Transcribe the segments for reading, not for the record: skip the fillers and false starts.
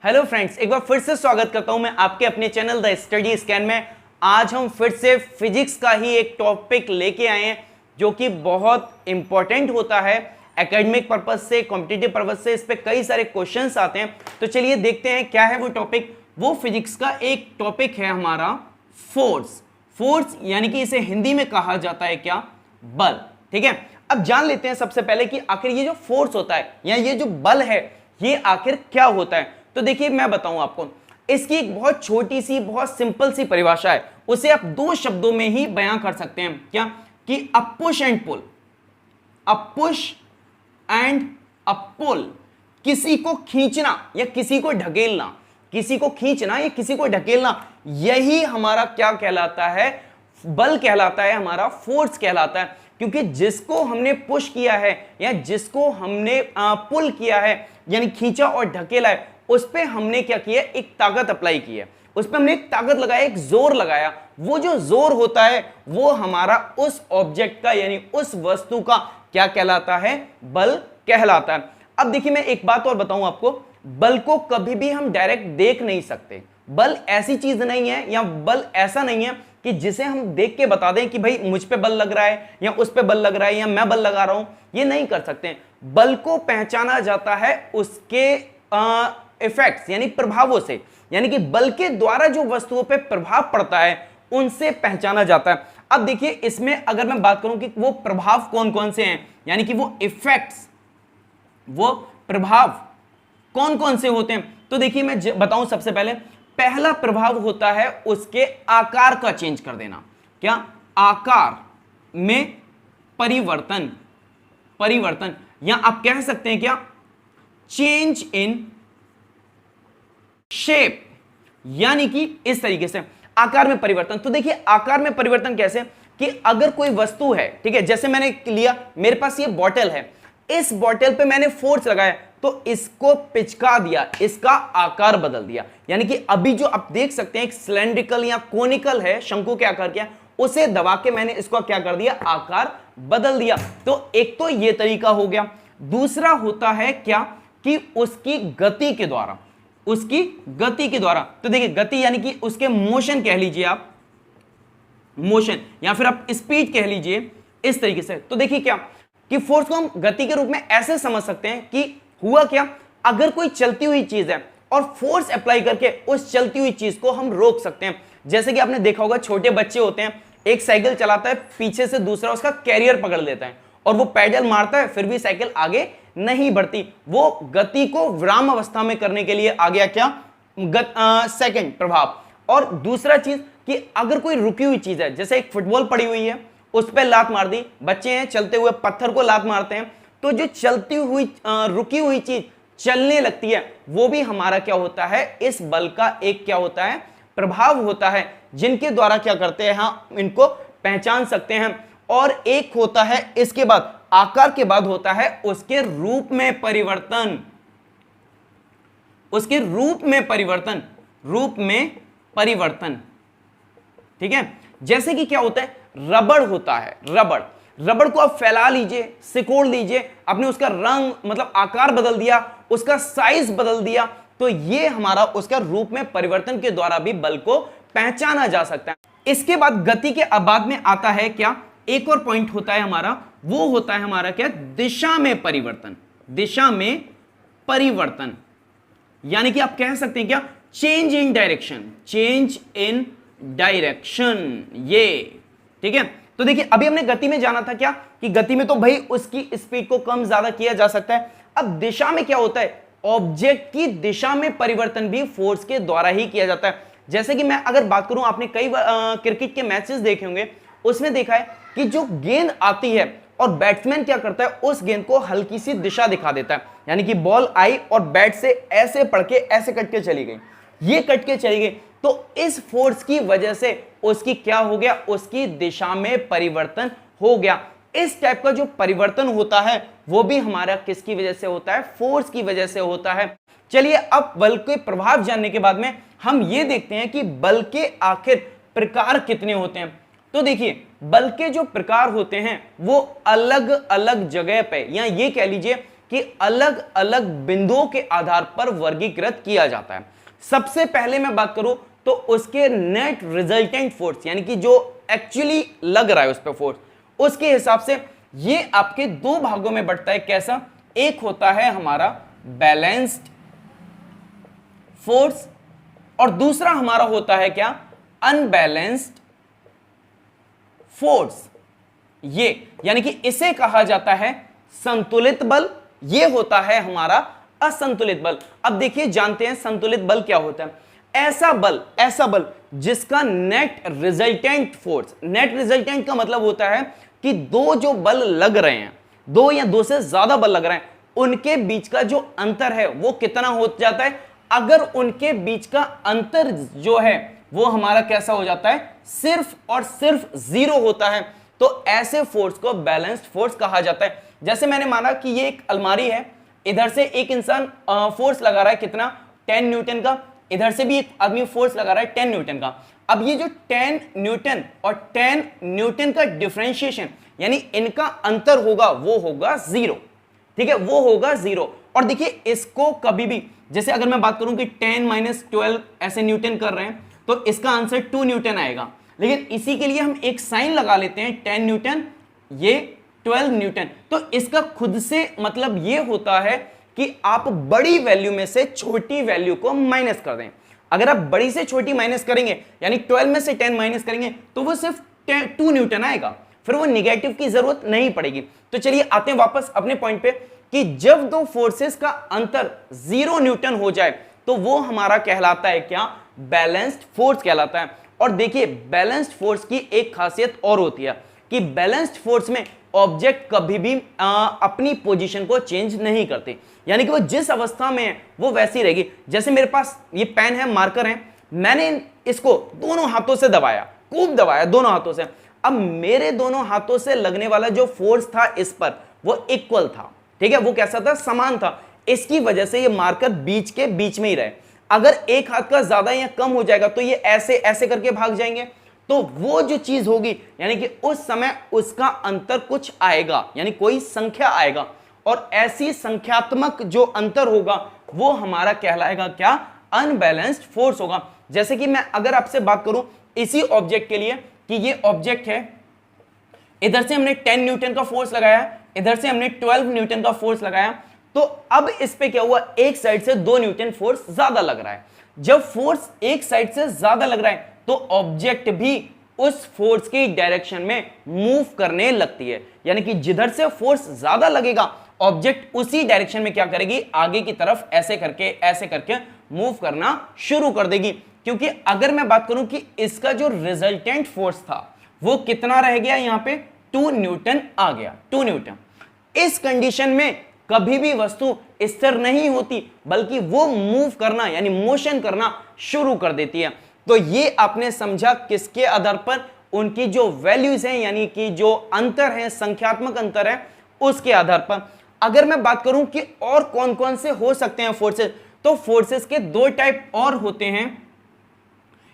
Hello friends, एक बार फिर से स्वागत करता हूं मैं आपके अपने चैनल द स्टडी स्कैन में। आज हम फिर से फिजिक्स का ही एक टॉपिक लेके आए हैं जो कि बहुत इंपॉर्टेंट होता है एकेडमिक पर्पज से, कॉम्पिटिटिव पर्पज से। इस पे कई सारे क्वेश्चंस आते हैं, तो चलिए देखते हैं क्या है वो टॉपिक। वो फिजिक्स का एक टॉपिक है हमारा फोर्स। फोर्स यानी कि इसे हिंदी में कहा जाता है क्या? बल। ठीक है, अब जान लेते हैं सबसे पहले कि आखिर ये जो फोर्स होता है या ये जो बल है ये आखिर क्या होता है। तो देखिए मैं बताऊं आपको, इसकी एक बहुत छोटी सी, बहुत सिंपल सी परिभाषा है। उसे आप दो शब्दों में ही बयां कर सकते हैं। क्या? कि a push and pull. A push and a pull, किसी को खींचना या किसी को ढकेलना, किसी को खींचना या किसी को ढकेलना, यही हमारा क्या कहलाता है? बल कहलाता है, हमारा फोर्स कहलाता है। क्योंकि जिसको हमने पुश किया है या जिसको हमने पुल किया है यानी खींचा और ढकेला है, उस पे हमने क्या किया? एक ताकत अप्लाई की है, उस पे हमने एक ताकत लगाया, एक जोर लगाया। वो जो जोर होता है वो हमारा उस ऑब्जेक्ट का यानी उस वस्तु का क्या कहलाता है? बल कहलाता है। अब देखिए मैं एक बात और बताऊं आपको, बल को कभी भी हम डायरेक्ट देख नहीं सकते। बल ऐसी चीज नहीं है या बल ऐसा नहीं है कि जिसे हम देख के बता दें कि भाई मुझ पे बल लग रहा है या उस पे बल लग रहा है या मैं बल लगा रहा हूं, ये नहीं कर सकते। बल को पहचाना जाता है उसके इफेक्ट्स यानी प्रभावों से, यानी कि बल के द्वारा जो वस्तुओं पे प्रभाव पड़ता है उनसे पहचाना जाता है। अब देखिए इसमें अगर मैं बात करूं कि वो प्रभाव कौन कौन से हैं, यानी कि वो इफेक्ट्स, वो प्रभाव कौन कौन से होते हैं, तो देखिए मैं बताऊं सबसे पहले, पहला प्रभाव होता है उसके आकार का चेंज कर देना। क्या? आकार में परिवर्तन। परिवर्तन या आप कह सकते हैं क्या? चेंज इन शेप, यानी कि इस तरीके से आकार में परिवर्तन। तो देखिए आकार में परिवर्तन कैसे? कि अगर कोई वस्तु है, ठीक है, जैसे मैंने लिया, मेरे पास ये बॉटल है, इस बॉटल पे मैंने फोर्स लगाया तो इसको पिचका दिया, इसका आकार बदल दिया। यानी कि अभी जो आप देख सकते हैं एक सिलेंड्रिकल या कोनिकल है, शंकु के आकार का, उसे दबा के मैंने इसको क्या कर दिया? आकार बदल दिया। तो एक तो ये तरीका हो गया। दूसरा होता है क्या? कि उसकी गति के द्वारा, उसकी गति के द्वारा। तो देखिए गति यानी कि उसके मोशन कह लीजिए आप, मोशन, या फिर आप स्पीड कह लीजिए, इस तरीके से। तो देखिए क्या कि फोर्स को हम गति के रूप में ऐसे समझ सकते हैं कि हुआ क्या, अगर कोई चलती हुई चीज है और फोर्स अप्लाई करके उस चलती हुई चीज को हम रोक सकते हैं। जैसे कि आपने देखा होगा छोटे बच्चे होते हैं, एक साइकिल चलाता है, पीछे से दूसरा उसका कैरियर पकड़ लेता है और वो पैडल मारता है, फिर भी साइकिल आगे नहीं बढ़ती। वो गति को विराम अवस्था में करने के लिए आ गया क्या? सेकंड प्रभाव। और दूसरा चीज कि अगर कोई रुकी हुई चीज है, जैसे एक फुटबॉल पड़ी हुई है, उस पर लात मार दी, बच्चे हैं चलते हुए पत्थर को लात मारते हैं, तो जो चलती हुई रुकी हुई चीज चलने लगती है, वो भी हमारा क्या होता है? इस बल का एक क्या होता है? प्रभाव होता है, जिनके द्वारा क्या करते हैं हम इनको पहचान सकते हैं। और एक होता है इसके बाद, आकार के बाद होता है उसके रूप में परिवर्तन। उसके रूप में परिवर्तन, रूप में परिवर्तन, ठीक है। जैसे कि क्या होता है? रबड़ होता है, रबड़। रबड़ को आप फैला लीजिए, सिकोड़ लीजिए, आपने उसका रंग मतलब आकार बदल दिया, उसका साइज बदल दिया, तो ये हमारा उसका रूप में परिवर्तन के द्वारा भी बल को पहचाना जा सकता है। इसके बाद गति के बाद में आता है क्या? एक और पॉइंट होता है हमारा, वो होता है हमारा क्या? दिशा में परिवर्तन। दिशा में परिवर्तन यानी कि आप कह सकते हैं क्या? Change in direction, change in direction, ये ठीक है। तो देखिए अभी हमने गति में जाना था क्या? कि गति में तो भाई उसकी स्पीड को कम ज्यादा किया जा सकता है। अब दिशा में क्या होता है? ऑब्जेक्ट की दिशा में परिवर्तन भी फोर्स के द्वारा ही किया जाता है। जैसे कि मैं अगर बात करूं, आपने कई क्रिकेट के मैचेस देखे होंगे, उसमें देखा है कि जो गेंद आती है और बैट्समैन क्या करता है? उस गेंद को हल्की सी दिशा दिखा देता है, यानी कि बॉल आई और बैट से ऐसे पड़ के ऐसे कट के चली गई, ये कट के चली गई, तो इस फोर्स की वजह से उसकी क्या हो गया? उसकी दिशा में परिवर्तन हो गया। इस टाइप का जो परिवर्तन होता है वो भी हमारा किसकी वजह से होता है? फोर्स की वजह से होता है। चलिए अब बल के प्रभाव जानने के बाद में हम ये देखते हैं कि बल के आखिर प्रकार कितने होते हैं। तो देखिए बल के जो प्रकार होते हैं वो अलग अलग जगह पे, या ये कह लीजिए कि अलग अलग बिंदुओं के आधार पर वर्गीकृत किया जाता है। सबसे पहले मैं बात करूं तो उसके नेट रिजल्टेंट फोर्स, यानी कि जो एक्चुअली लग रहा है उस पर फोर्स, उसके हिसाब से ये आपके दो भागों में बढ़ता है। कैसा? एक होता है हमारा बैलेंस्ड फोर्स और दूसरा हमारा होता है क्या? Unbalanced force. ये यानी कि इसे कहा जाता है संतुलित बल, ये होता है हमारा असंतुलित बल। अब देखिए, जानते हैं संतुलित बल क्या होता है? ऐसा बल जिसका net resultant force, net resultant का मतलब होता है कि दो जो बल लग रहे हैं, दो या दो से ज्यादा बल लग रहे हैं, उनके बीच का जो अंतर है वो कितना हो जाता है। अगर उनके बीच का अंतर जो है वो हमारा कैसा हो जाता है? सिर्फ और सिर्फ जीरो होता है, तो ऐसे फोर्स को बैलेंस्ड फोर्स कहा जाता है। जैसे मैंने माना कि ये एक अलमारी है, इधर से एक इंसान फोर्स लगा रहा है कितना? 10 न्यूटन का, इधर से भी एक आदमी फोर्स लगा रहा है 10 न्यूटन का। अब ये जो 10 न्यूटन और 10 न्यूटन का डिफरेंशिएशन, यानी इनका अंतर होगा, वो होगा जीरो। ठीक है, वो होगा जीरो। और देखिए, इसको कभी भी, जैसे अगर मैं बात करूं कि 10 - 12 ऐसे न्यूटन कर रहे हैं, तो इसका आंसर 2 न्यूटन आएगा। लेकिन इसी के लिए हम एक साइन लगा लेते हैं, 10 न्यूटन, ये 12 न्यूटन। तो इसका खुद से मतलब ये होता है कि आप बड़ी वैल्यू में से छोटी वैल्यू को माइनस कर दें। अगर आप बड़ी से छोटी माइनस करेंगे, यानी 12 में से 10 माइनस करेंगे, तो वो सिर्फ 2 न्यूटन आएगा, फिर वो निगेटिव की जरूरत नहीं पड़ेगी। तो चलिए आते हैं वापस अपने पॉइंट पे कि जब दो फोर्सेस का अंतर 0 न्यूटन हो जाए तो वो हमारा कहलाता है क्या? बैलेंस्ड फोर्स कहलाता है। और देखिए, बैलेंस्ड फोर्स की एक खासियत और होती है कि बैलेंस्ड फोर्स में ऑब्जेक्ट कभी भी अपनी पोजीशन को चेंज नहीं करते, यानी कि वो जिस अवस्था में है वो वैसी रहेगी। जैसे मेरे पास ये पेन है, मार्कर है, मैंने इसको दोनों हाथों से दबाया, खूब दबाया दोनों हाथों से। अब मेरे दोनों हाथों से लगने वाला जो फोर्स था इस पर, वो इक्वल था। ठीक है, वो कैसा था? समान था। इसकी वजह से ये मार्कर बीच के बीच में ही रहे। अगर एक हाथ का ज्यादा या कम हो जाएगा तो ये ऐसे ऐसे करके भाग जाएंगे, तो वो जो चीज होगी, यानी कि उस समय उसका अंतर कुछ आएगा, यानी कोई संख्या आएगा, और ऐसी संख्यात्मक जो अंतर होगा वो हमारा कहलाएगा क्या? अनबैलेंस्ड फोर्स होगा। जैसे कि मैं अगर आपसे बात करूं इसी ऑब्जेक्ट के लिए कि ये ऑब्जेक्ट है, इधर से हमने 10 न्यूटन का फोर्स लगाया, इधर से हमने 12 न्यूटन का फोर्स लगाया, तो अब इस पे क्या हुआ? एक साइड से 2 न्यूटन फोर्स ज्यादा लग रहा है। जब फोर्स एक साइड से ज्यादा लग रहा है तो ऑब्जेक्ट भी उस फोर्स की डायरेक्शन में मूव करने लगती है, यानी कि जिधर से फोर्स ज्यादा लगेगा ऑब्जेक्ट उसी डायरेक्शन में क्या करेगी? आगे की तरफ ऐसे करके मूव करना शुरू कर देगी। क्योंकि अगर मैं बात करूं कि इसका जो रिजल्टेंट फोर्स था वो कितना रह गया? यहां पे 2 न्यूटन आ गया, 2 न्यूटन। इस कंडीशन में कभी भी वस्तु स्थिर नहीं होती, बल्कि वो मूव करना यानी मोशन करना शुरू कर देती है। तो ये आपने समझा किसके आधार पर? उनकी जो वैल्यूज हैं, यानी कि जो अंतर है, संख्यात्मक अंतर है, उसके आधार पर। अगर मैं बात करूं कि और कौन कौन से हो सकते हैं फोर्सेस, तो फोर्सेस के 2 टाइप और होते हैं।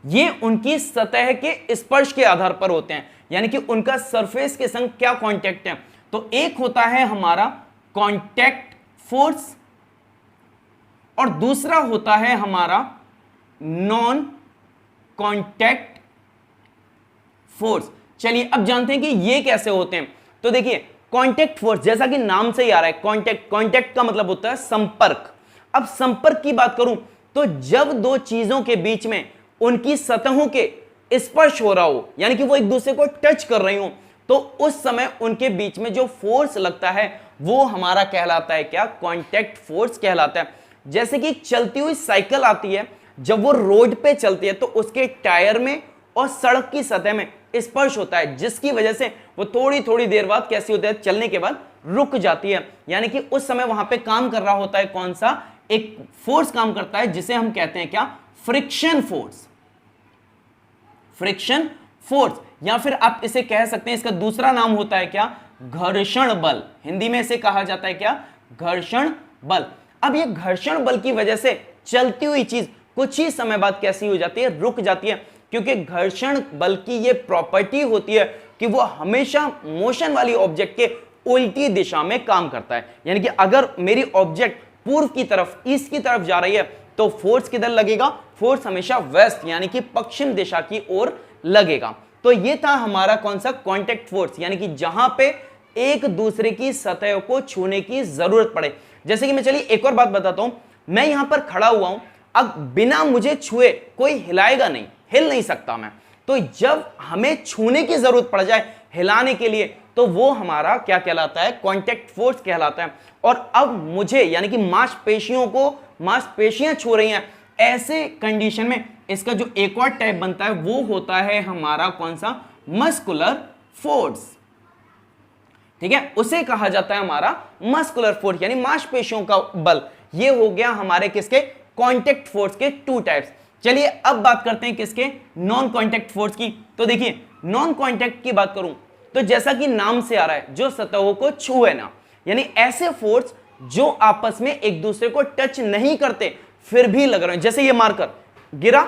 ये उनकी सतह के स्पर्श के आधार पर होते हैं, यानी कि उनका सरफेस के संग क्या कांटेक्ट है। तो एक होता है हमारा कांटेक्ट फोर्स और दूसरा होता है हमारा नॉन कांटेक्ट फोर्स। चलिए अब जानते हैं कि ये कैसे होते हैं। तो देखिए, कांटेक्ट फोर्स जैसा कि नाम से ही आ रहा है, कांटेक्ट का मतलब होता है संपर्क। अब संपर्क की बात करूं तो जब दो चीजों के बीच में उनकी सतहों के स्पर्श हो रहा हो, यानी कि वो एक दूसरे को टच कर रही हो, तो उस समय उनके बीच में जो फोर्स लगता है वो हमारा कहलाता है क्या? कांटेक्ट फोर्स कहलाता है। जैसे कि चलती हुई साइकिल आती है, जब वो रोड पे चलती है तो उसके टायर में और सड़क की सतह में स्पर्श होता है, जिसकी वजह से वो थोड़ी थोड़ी देर बाद कैसी होती है? चलने के बाद रुक जाती है। यानी कि उस समय वहां पे काम कर रहा होता है कौन सा? एक फोर्स काम करता है जिसे हम कहते हैं क्या? Friction force. फ्रिक्शन फोर्स, या फिर आप इसे कह सकते हैं, इसका दूसरा नाम होता है क्या? घर्षण बल। हिंदी में इसे कहा जाता है क्या? घर्षण बल। अब ये घर्षण बल की वजह से चलती हुई चीज कुछ ही समय बाद कैसी हो जाती है? रुक जाती है, क्योंकि घर्षण बल की ये प्रॉपर्टी होती है कि वो हमेशा मोशन वाली ऑब्जेक्ट के उल्टी दिशा में काम करता है। यानी कि अगर मेरी ऑब्जेक्ट पूर्व की तरफ, ईस्ट की तरफ जा रही है, तो फोर्स किधर लगेगा? फोर्स हमेशा वेस्ट यानी कि पश्चिम दिशा की ओर लगेगा। तो ये था हमारा कौन सा? कांटेक्ट फोर्स, यानी कि जहां पे एक दूसरे की सतह को छूने की जरूरत पड़े। जैसे कि मैं चलिए एक और बात बताता हूं, मैं यहां पर खड़ा हुआ हूं, अब बिना मुझे छुए कोई हिलाएगा नहीं, हिल नहीं सकता मैं। तो जब हमें छूने की जरूरत पड़ जाए हिलाने के लिए, तो वो हमारा क्या कहलाता है? कांटेक्ट फोर्स कहलाता है। और अब मुझे यानी कि मांसपेशियों को, मांसपेशियां छू रही हैं, ऐसे कंडीशन में इसका जो एक और टाइप बनता है वो होता है हमारा कौन सा? Muscular force. ठीक है, उसे कहा जाता है हमारा मस्कुलर फोर्स, यानी मांसपेशियों का बल। ये हो गया हमारे किसके? कांटेक्ट फोर्स के टू टाइप्स। चलिए अब बात करते हैं किसके? नॉन कांटेक्ट फोर्स की। तो देखिए, नॉन कांटेक्ट की बात करूं तो जैसा कि नाम से आ रहा है, जो सतहों को छुए ना, यानी ऐसे फोर्स जो आपस में एक दूसरे को टच नहीं करते फिर भी लग रहे हैं। जैसे ये मार्कर गिरा,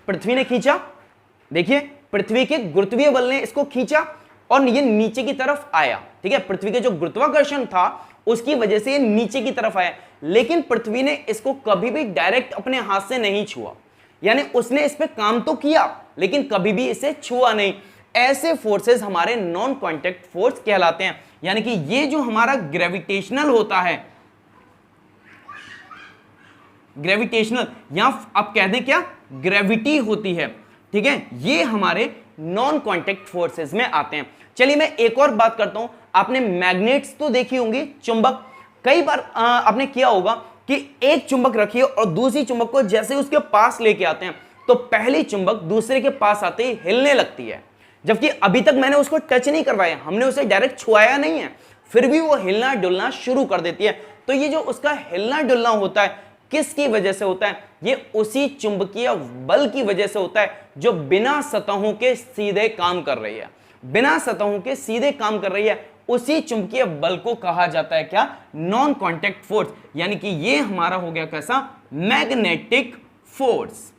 पृथ्वी ने खींचा, देखिए पृथ्वी के गुरुत्वीय बल ने इसको खींचा और ये नीचे की तरफ आया। ठीक है, पृथ्वी के जो गुरुत्वाकर्षण था उसकी वजह से ये नीचे की तरफ आया, लेकिन पृथ्वी ने इसको कभी भी डायरेक्ट अपने हाथ से नहीं छुआ, यानी उसने इस पे काम तो किया लेकिन कभी भी इसे छुआ नहीं। ऐसे फोर्सेस हमारे नॉन कांटेक्ट फोर्स कहलाते हैं। यानी कि ये जो हमारा ग्रेविटेशनल होता है, ग्रेविटेशनल या आप कह दें क्या, ग्रेविटी होती है, ठीक है, ये हमारे नॉन कांटेक्ट फोर्सेस में आते हैं। चलिए मैं एक और बात करता हूं, आपने मैग्नेट्स तो देखी होंगी, चुंबक। कई बार आपने किया होगा कि एक चुंबक रखिए और दूसरी चुंबक को जैसे उसके पास लेके आते हैं तो पहली चुंबक दूसरे के पास आते ही हिलने लगती है, जबकि अभी तक मैंने उसको टच नहीं करवाया, हमने उसे डायरेक्ट छुआया नहीं है, फिर भी वो हिलना डुलना शुरू कर देती है। तो ये जो उसका हिलना डुलना होता है किसकी वजह से होता है? ये उसी चुंबकीय बल की वजह से होता है जो बिना सतहों के सीधे काम कर रही है। बिना सतहों के सीधे काम कर रही है, उसी चुंबकीय बल को कहा जाता है क्या? Non contact force. यानी कि ये हमारा हो गया कैसा? Magnetic force.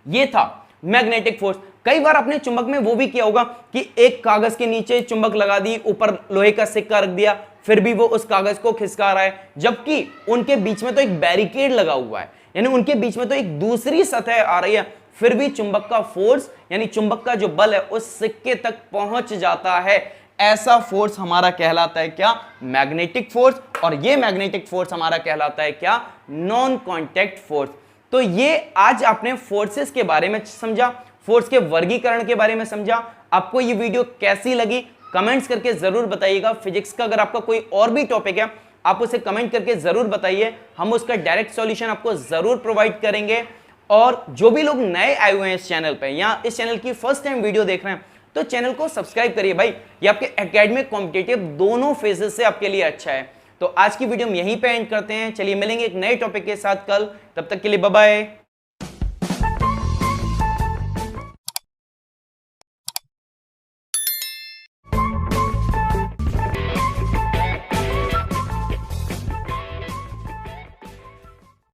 ये था मैग्नेटिक फोर्स। कई बार आपने चुंबक में वो भी किया होगा कि एक कागज के नीचे चुंबक लगा दी, ऊपर लोहे का सिक्का रख दिया, फिर भी वो उस कागज को खिसका रहा है, जबकि उनके बीच में तो एक बैरिकेड लगा हुआ है, यानी उनके बीच में तो एक दूसरी सतह आ रही है, फिर भी चुंबक का फोर्स यानी चुंबक का जो बल है उस सिक्के तक पहुंच जाता है। ऐसा फोर्स हमारा कहलाता है क्या? Magnetic force. और ये मैग्नेटिक फोर्स हमारा कहलाता है क्या? Non contact force. तो ये आज आपने फोर्सेस के बारे में समझा, फोर्स के वर्गीकरण के बारे में समझा। आपको ये वीडियो कैसी लगी कमेंट्स करके जरूर बताइएगा। फिजिक्स का अगर आपका कोई और भी टॉपिक है आप उसे कमेंट करके जरूर बताइए, हम उसका डायरेक्ट सॉल्यूशन आपको जरूर प्रोवाइड करेंगे। और जो भी लोग नए आए हुए हैं इस चैनल पे या इस चैनल की फर्स्ट टाइम वीडियो देख रहे हैं तो चैनल को सब्सक्राइब करिए भाई, ये आपके एकेडमिक कॉम्पिटिटिव दोनों फेजेस से आपके लिए अच्छा है। तो आज की वीडियो हम यहीं पे एंड करते हैं। चलिए मिलेंगे एक नए टॉपिक के साथ कल, तब तक के लिए बाय बाय।